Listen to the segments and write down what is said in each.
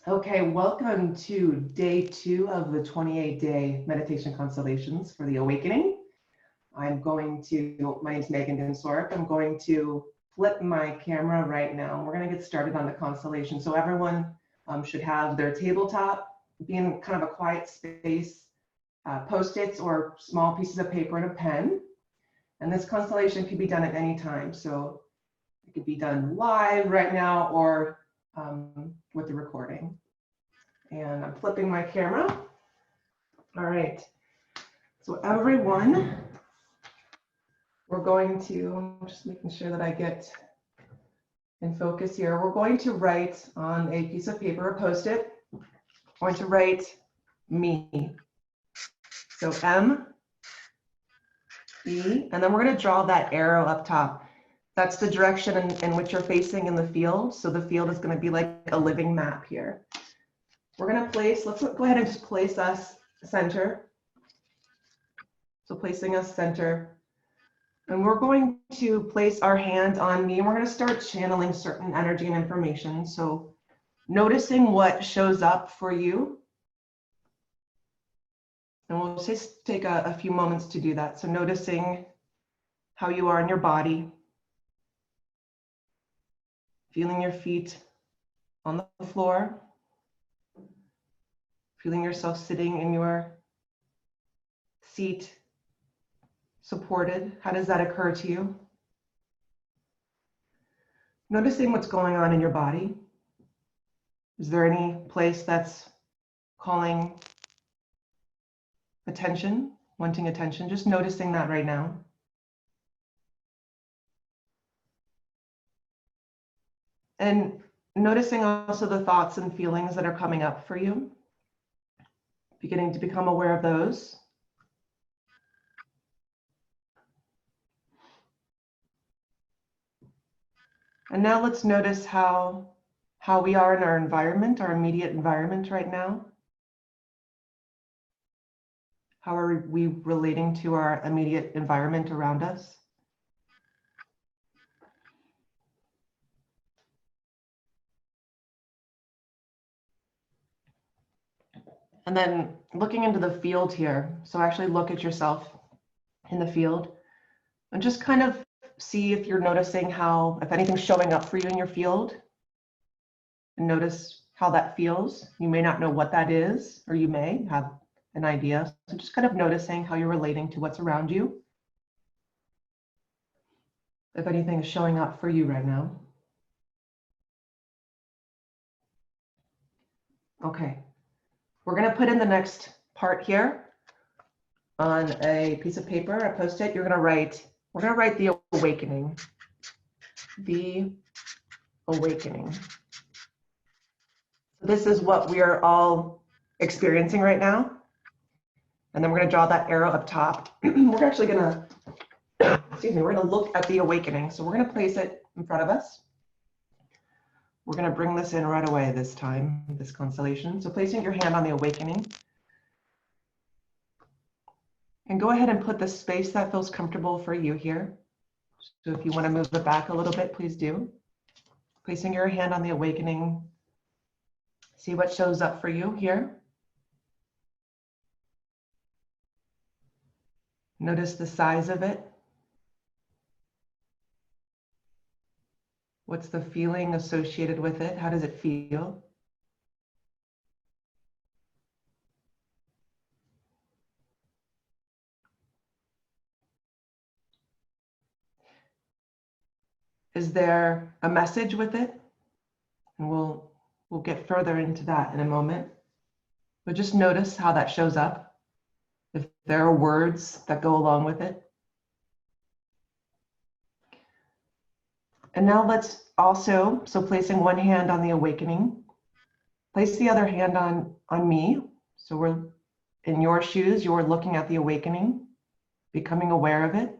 Okay, welcome to day 2 of the 28-day meditation constellations for the awakening. My name's Megan Gunsorek. I'm going to flip my camera right now. We're going to get started on the constellation. So everyone should have their tabletop, be in kind of a quiet space, Post-its or small pieces of paper and a pen. And this constellation can be done at any time. So it could be done live right now or with the recording. And I'm flipping my camera. All right. So everyone, we're going to, I'm just making sure that I get in focus here. We're going to write on a piece of paper, a Post-it. I'm going to write me. So M, E, and then we're going to draw that arrow up top. That's the direction in which you're facing in the field. So the field is going to be like a living map here. We're going to place, let's go ahead and just place us center. So placing us center. And we're going to place our hand on me. And we're going to start channeling certain energy and information. So noticing what shows up for you. And we'll just take a few moments to do that. So noticing how you are in your body. Feeling your feet on the floor. Feeling yourself sitting in your seat, supported. How does that occur to you? Noticing what's going on in your body. Is there any place that's calling attention, wanting attention? Just noticing that right now. And noticing also the thoughts and feelings that are coming up for you. Beginning to become aware of those. And now let's notice how we are in our environment, our immediate environment right now. How are we relating to our immediate environment around us? And then looking into the field here. So actually look at yourself in the field and just kind of see if you're noticing if anything's showing up for you in your field. And notice how that feels. You may not know what that is, or you may have an idea. So just kind of noticing how you're relating to what's around you. If anything is showing up for you right now. Okay. We're going to put in the next part here on a piece of paper, a Post-it. We're going to write the awakening. The awakening. This is what we are all experiencing right now. And then we're going to draw that arrow up top. We're actually going to, we're going to look at the awakening. So we're going to place it in front of us. We're going to bring this in right away this time, this constellation. So placing your hand on the awakening. And go ahead and put the space that feels comfortable for you here. So if you want to move it back a little bit, please do. Placing your hand on the awakening. See what shows up for you here. Notice the size of it. What's the feeling associated with it? How does it feel? Is there a message with it? And we'll get further into that in a moment. But just notice how that shows up. If there are words that go along with it. And now let's also, so placing one hand on the awakening, place the other hand on me. So we're in your shoes, you're looking at the awakening, becoming aware of it.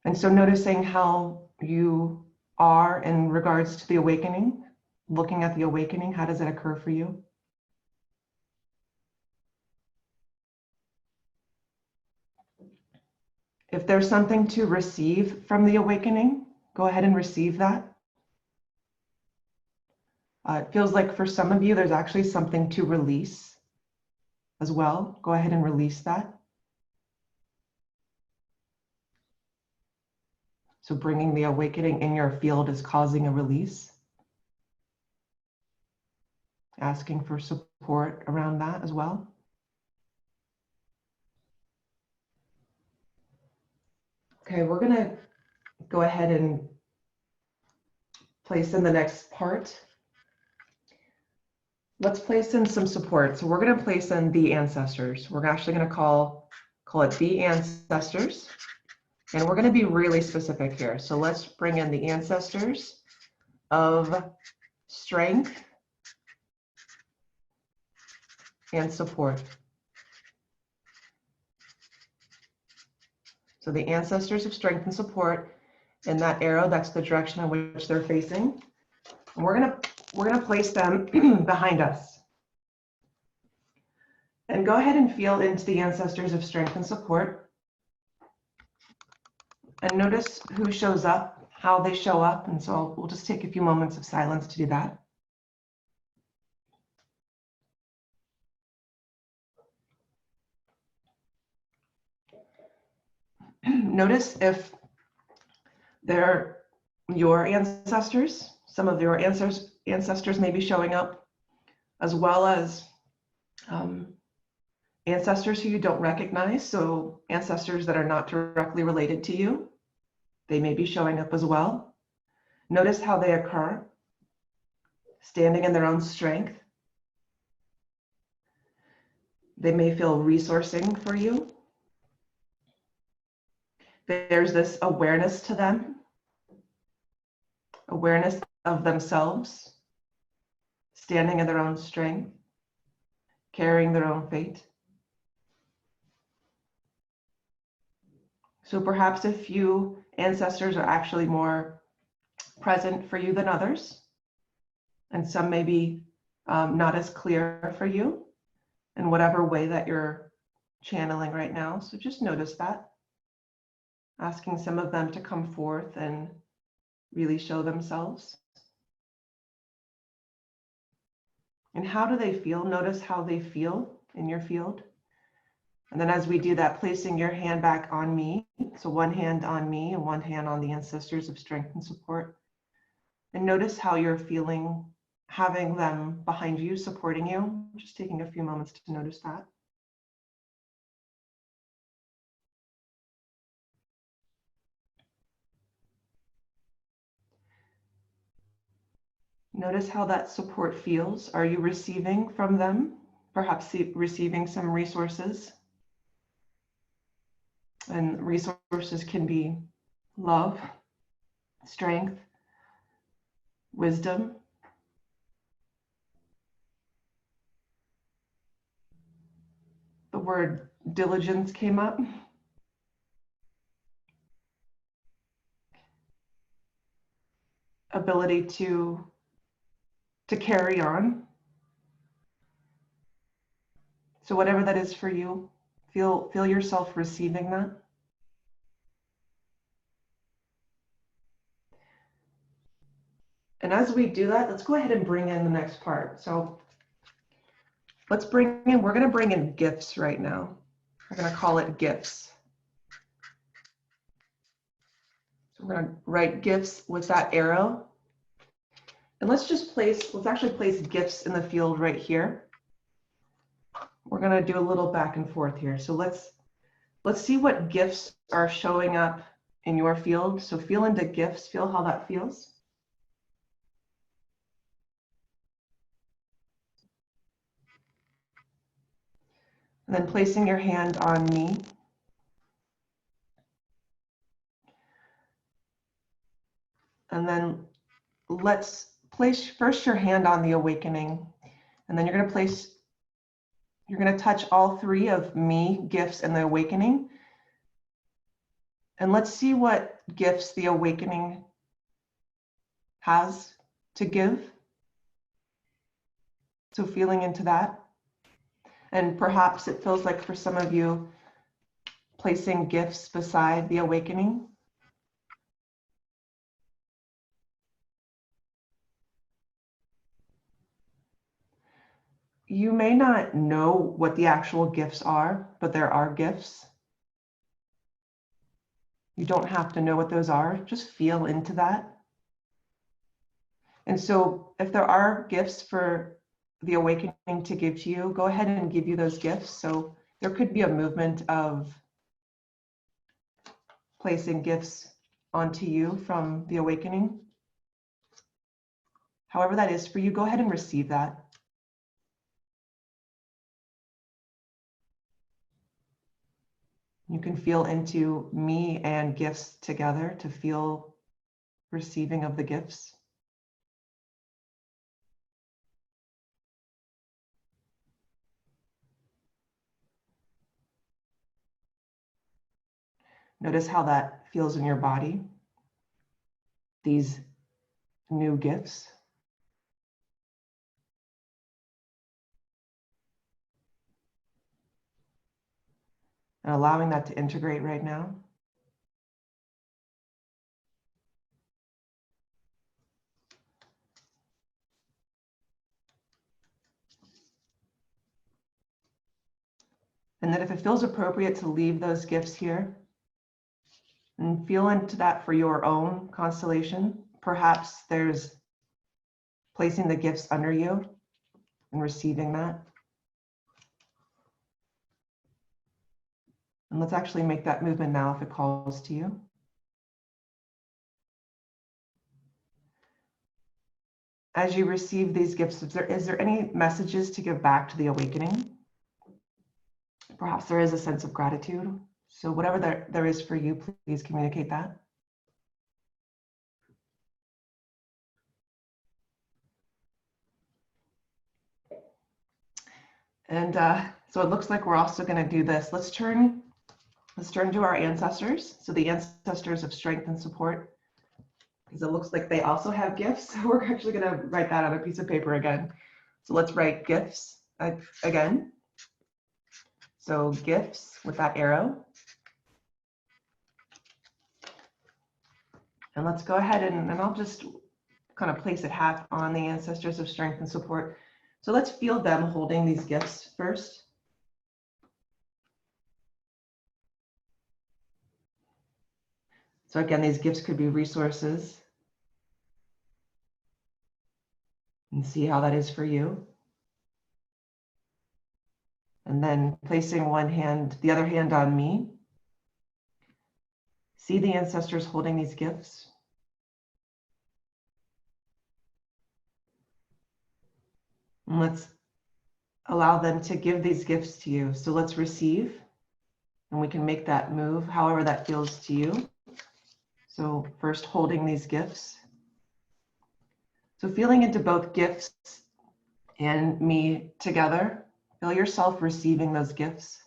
And so noticing how you are in regards to the awakening, looking at the awakening, how does it occur for you? If there's something to receive from the awakening, go ahead and receive that. It feels like for some of you, there's actually something to release as well. Go ahead and release that. So bringing the awakening in your field is causing a release. Asking for support around that as well. Okay, we're gonna go ahead and place in the next part. Let's place in some support. So we're gonna place in the ancestors. We're actually gonna call it the ancestors. And we're gonna be really specific here. So let's bring in the ancestors of strength and support. So the ancestors of strength and support, and that arrow, that's the direction in which they're facing. And we're gonna place them behind us. And go ahead and feel into the ancestors of strength and support. And notice who shows up, how they show up. And so we'll just take a few moments of silence to do that. Notice if they're your ancestors, some of your ancestors may be showing up, as well as ancestors who you don't recognize. So ancestors that are not directly related to you, they may be showing up as well. Notice how they occur, standing in their own strength. They may feel resourcing for you. There's this awareness to them, awareness of themselves, standing in their own strength, carrying their own fate. So perhaps a few ancestors are actually more present for you than others, and some may be not as clear for you in whatever way that you're channeling right now. So just notice that. Asking some of them to come forth and really show themselves. And how do they feel? Notice how they feel in your field. And then as we do that, placing your hand back on me. So one hand on me and one hand on the ancestors of strength and support. And notice how you're feeling, having them behind you, supporting you. Just taking a few moments to notice that. Notice how that support feels. Are you receiving from them? Perhaps receiving some resources. And resources can be love, strength, wisdom. The word diligence came up. Ability to carry on. So whatever that is for you, feel yourself receiving that. And as we do that, let's go ahead and bring in the next part. So we're going to bring in gifts right now. We're going to call it gifts. So we're going to write gifts with that arrow. And let's actually place gifts in the field right here. We're going to do a little back and forth here. So let's see what gifts are showing up in your field. So feel into gifts, feel how that feels. And then placing your hand on me. And then let's place first your hand on the awakening. And then you're going to touch all three of me, gifts, and the awakening. And let's see what gifts the awakening has to give. So feeling into that. And perhaps it feels like for some of you, placing gifts beside the awakening. you may not know what the actual gifts are, but there are gifts. You don't have to know what those are, just feel into that. And so if there are gifts for the awakening to give to you, go ahead and give you those gifts. So there could be a movement of placing gifts onto you from the awakening. However that is for you, go ahead and receive that. You can feel into me and gifts together to feel receiving of the gifts. Notice how that feels in your body, these new gifts. And allowing that to integrate right now. And then if it feels appropriate to leave those gifts here and feel into that for your own constellation, perhaps there's placing the gifts under you and receiving that. And let's actually make that movement now if it calls to you. As you receive these gifts, is there any messages to give back to the awakening? Perhaps there is a sense of gratitude. So whatever there is for you, please communicate that. And so it looks like we're also going to do this. Let's turn to our ancestors. So the ancestors of strength and support, because it looks like they also have gifts. So we're actually going to write that on a piece of paper again. So let's write gifts again. So gifts with that arrow. And let's go ahead and I'll just kind of place it half on the ancestors of strength and support. So let's feel them holding these gifts first. So again, these gifts could be resources. And see how that is for you. And then placing the other hand on me. See the ancestors holding these gifts. And let's allow them to give these gifts to you. So let's receive, and we can make that move however that feels to you. So first holding these gifts. So feeling into both gifts and me together. Feel yourself receiving those gifts.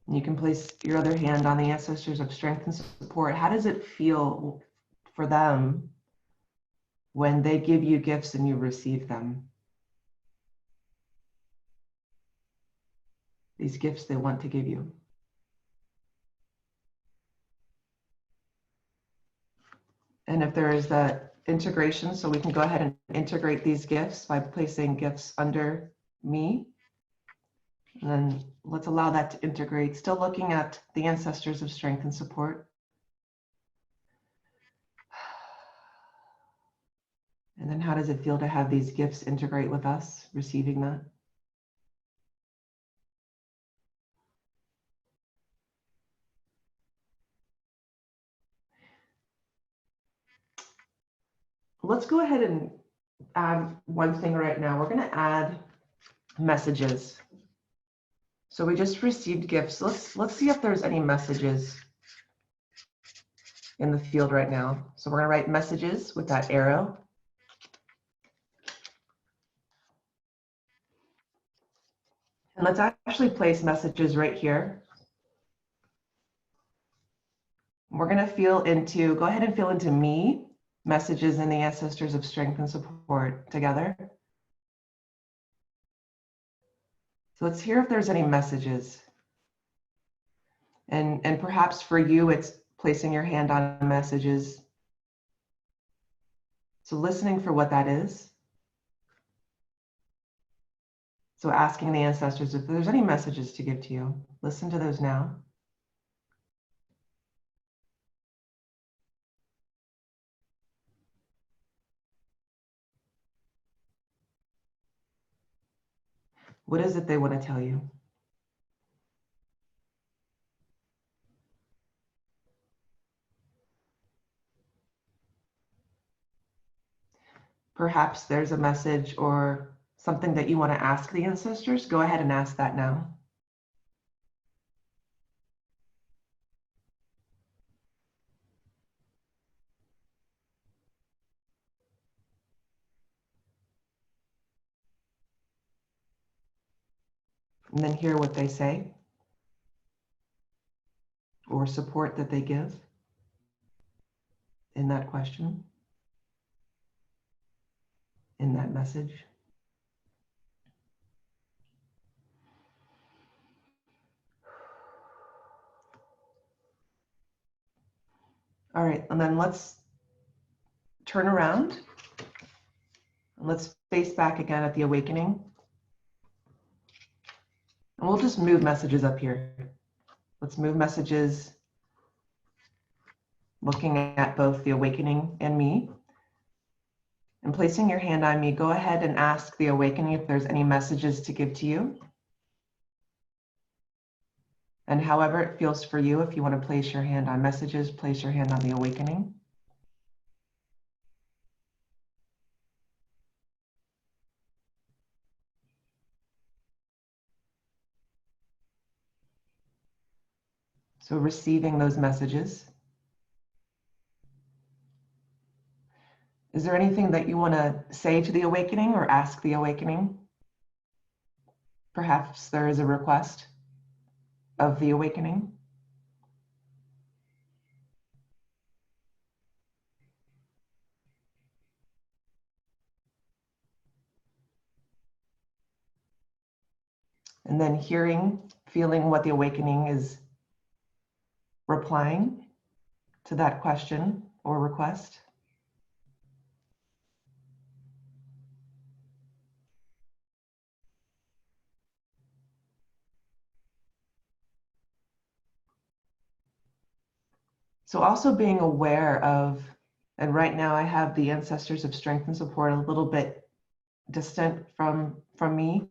And you can place your other hand on the ancestors of strength and support. How does it feel for them when they give you gifts and you receive them? These gifts they want to give you. And if there is that integration, so we can go ahead and integrate these gifts by placing gifts under me. And then let's allow that to integrate, still looking at the ancestors of strength and support. And then how does it feel to have these gifts integrate with us, receiving that? Let's go ahead and add one thing right now. We're going to add messages. So we just received gifts. Let's see if there's any messages in the field right now. So we're going to write messages with that arrow. And let's actually place messages right here. We're going to go ahead and feel into me, messages in the ancestors of strength and support together. So let's hear if there's any messages. And perhaps for you, it's placing your hand on messages So listening for what that is. So asking the ancestors if there's any messages to give to you. Listen to those now. What is it they want to tell you? Perhaps there's a message or something that you want to ask the ancestors. Go ahead and ask that now. And then hear what they say or support that they give in that question, in that message. All right, and then let's turn around and let's face back again at the awakening. And we'll just move messages up here. Let's move messages looking at both the awakening and me. And placing your hand on me, go ahead and ask the awakening if there's any messages to give to you. And however it feels for you, if you want to place your hand on messages, place your hand on the awakening. So receiving those messages. Is there anything that you want to say to the awakening or ask the awakening? Perhaps there is a request of the awakening. And then feeling what the awakening is replying to that question or request. So also being aware of, and right now I have the ancestors of strength and support a little bit distant from me.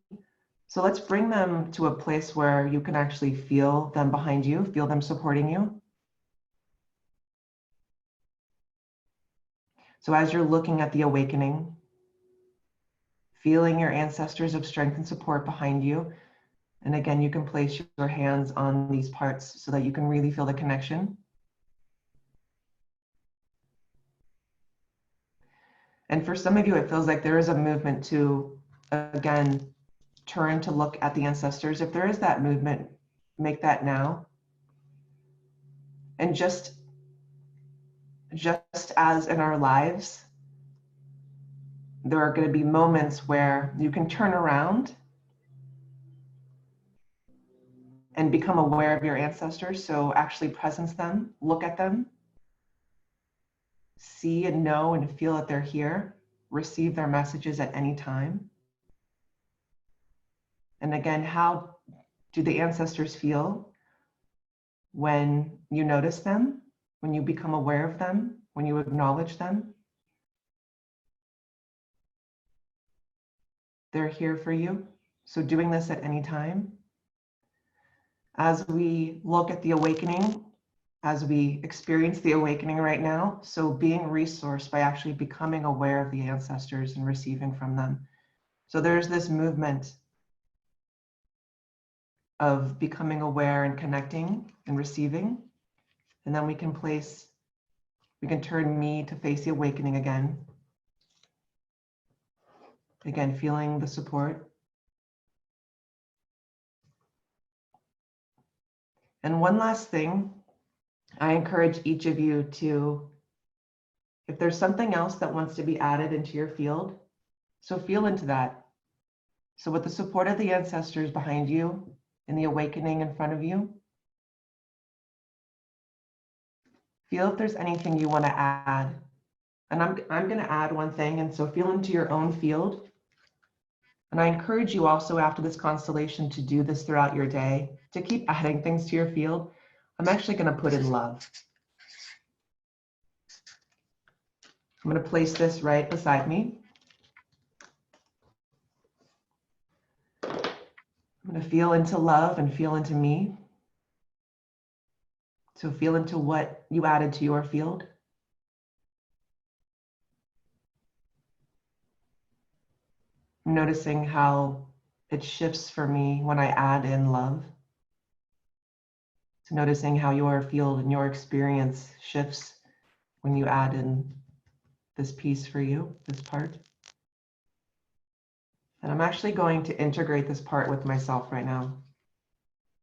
So let's bring them to a place where you can actually feel them behind you, feel them supporting you. So as you're looking at the awakening, feeling your ancestors of strength and support behind you. And again, you can place your hands on these parts so that you can really feel the connection. And for some of you, it feels like there is a movement to, again, turn to look at the ancestors. If there is that movement, make that now. And just as in our lives, there are going to be moments where you can turn around and become aware of your ancestors. So actually presence them, look at them, see and know and feel that they're here, receive their messages at any time. And again, how do the ancestors feel when you notice them, when you become aware of them, when you acknowledge them? They're here for you. So doing this at any time. As we look at the awakening, as we experience the awakening right now, so being resourced by actually becoming aware of the ancestors and receiving from them. So there's this movement of becoming aware and connecting and receiving. And then we can turn me to face the awakening again. Again, feeling the support. And one last thing, I encourage each of you to, if there's something else that wants to be added into your field, so feel into that. So with the support of the ancestors behind you and the awakening in front of you, feel if there's anything you want to add, And I'm going to add one thing. And so feel into your own field. And I encourage you also after this constellation to do this throughout your day, to keep adding things to your field. I'm actually going to put in love. I'm going to place this right beside me. I'm going to feel into love and feel into me. So feel into what you added to your field. I'm noticing how it shifts for me when I add in love. So noticing how your field and your experience shifts when you add in this piece for you, this part. And I'm actually going to integrate this part with myself right now.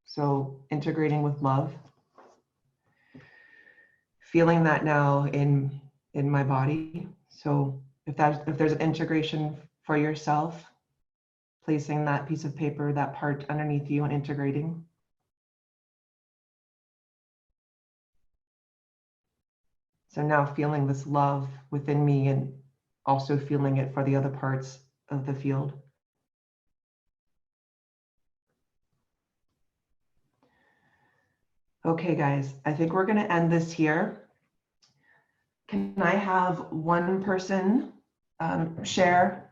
So integrating with love, feeling that now in my body. So if there's an integration for yourself, placing that piece of paper, that part underneath you and integrating. So now feeling this love within me and also feeling it for the other parts of the field. Okay, guys, I think we're going to end this here. Can I have one person share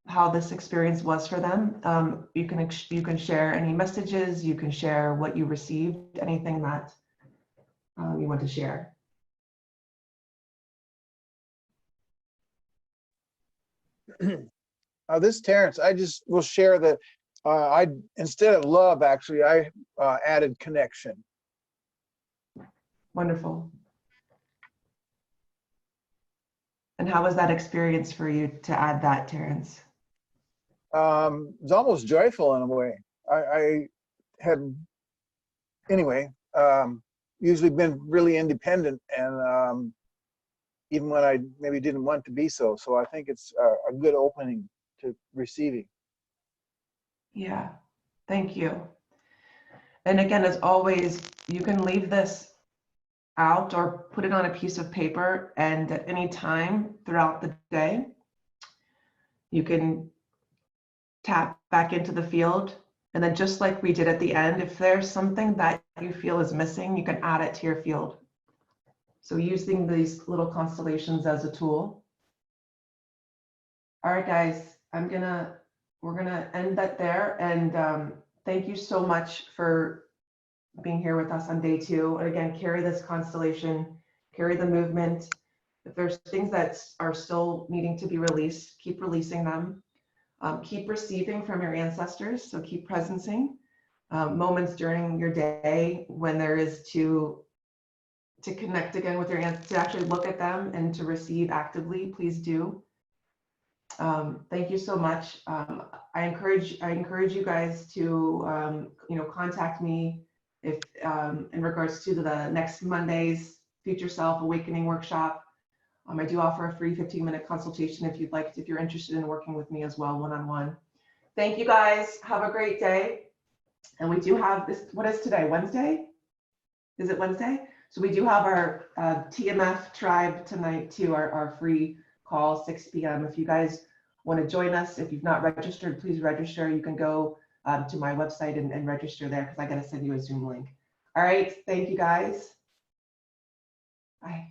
how this experience was for them? You can share any messages, you can share what you received, anything that you want to share. This is Terrence. I just will share that I, instead of love, actually, I added connection. Wonderful. And how was that experience for you to add that, Terrence? It's almost joyful in a way. I had, anyway, usually been really independent, and even when I maybe didn't want to be so. So I think it's a good opening to receiving. Yeah, thank you. And again, as always, you can leave this out or put it on a piece of paper, and at any time throughout the day, you can tap back into the field. And then just like we did at the end, if there's something that you feel is missing, you can add it to your field. So using these little constellations as a tool. All right, guys, we're gonna end that there. And thank you so much for being here with us on day 2. And again, carry this constellation, carry the movement. If there's things that are still needing to be released, keep releasing them. Keep receiving from your ancestors, so keep presencing. Moments during your day when there is to connect again with your ancestors, to actually look at them and to receive actively, please do. Thank you so much. I encourage you guys to contact me if in regards to the next Monday's Future Self Awakening workshop. I do offer a free 15-minute consultation if you'd like, if you're interested in working with me as well, one-on-one. Thank you guys. Have a great day. And we do have this, what is today, Wednesday? Is it Wednesday? So we do have our TMF tribe tonight too, our free call, 6 p.m. If you guys want to join us, if you've not registered, please register. You can go to my website and register there, because I got to send you a Zoom link. All right, thank you guys. Bye.